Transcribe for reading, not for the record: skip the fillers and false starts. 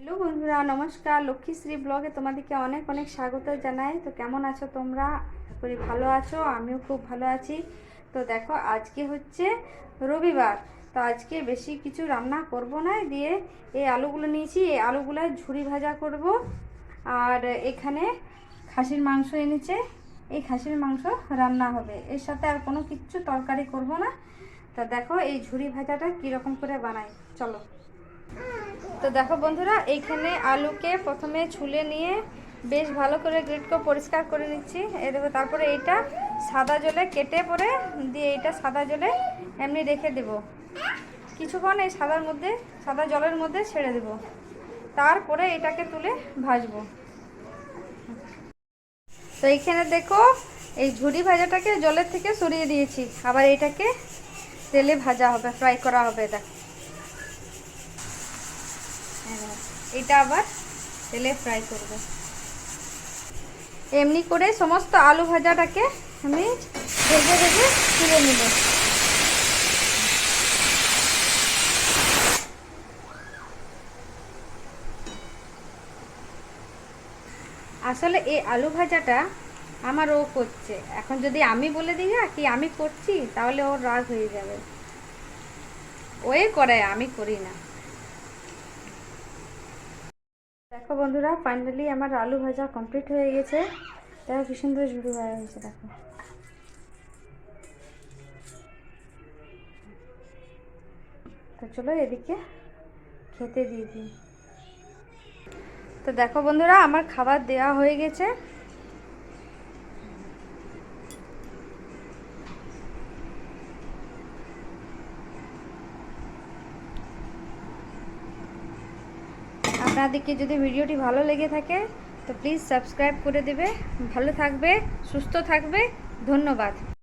Hello বন্ধুরা, নমস্কার। লক্ষ্মীশ্রী ব্লগে তোমাদেরকে অনেক অনেক স্বাগত জানাই। তো কেমন আছো তোমরা? আশা করি ভালো আছো, আমিও খুব ভালো আছি। তো দেখো, আজকে হচ্ছে রবিবার। তো আজকে বেশি কিছু রান্না করব না, দিয়ে এই আলুগুলো নিয়েছি, এই আলুগুলো ঝুরি ভাজা করব। আর এখানে খাসির মাংস এনেছে, এই খাসির মাংস রান্না হবে। এর সাথে আর কোনো কিছু তরকারি করব না। তা দেখো এই ঝুরি ভাজাটা কীরকম করে বানাই, চলো। তো দেখো বন্ধুরা, এইখানে আলুকে প্রথমে ছুলে নিয়ে বেশ ভালো করে গ্রেট করে পরিষ্কার করে নিচ্ছি। এই দেখো, তারপরে এইটা সাদা জলে কেটে পরে দিয়ে এইটা সাদা জলে এমনি রেখে দেব কিছুক্ষণ। এই সাদা জলের মধ্যে ছেড়ে দেব, তারপরে এটাকে তুলে ভাজবো। তো এইখানে দেখো, এই ঝুরি ভাজাটাকে জলের থেকে সরিয়ে দিয়েছি, আবার এটাকে তেলে ভাজা হবে, ফ্রাই করা হবে। দেখো, এটা আবার তেলে ফ্রাই করব। এমনি করে সমস্ত আলু ভাজাটাকে আমি ভেজে ভেজে তুলে নেব। আসলে এই আলু ভাজাটা আমার ও করছে। এখন যদি আমি বলে দিই কি আমি করছি, তাহলে ওর রাগ হয়ে যাবে। ওই করে, আমি করি না। দেখো বন্ধুরা, ফাইনালি আমার আলু ভাজা কমপ্লিট হয়ে গেছে। দেখো কি সুন্দর ঝুড়ি ভাজা হয়েছে। দেখো, তো চলো এদিকে খেতে দিয়ে দিই। তো দেখো বন্ধুরা, আমার খাবার দেওয়া হয়ে গেছে। আপনাদেরকে যদি ভিডিওটি ভালো লেগে থাকে তো প্লিজ সাবস্ক্রাইব করে দেবে। ভালো থাকবে, সুস্থ থাকবে। ধন্যবাদ।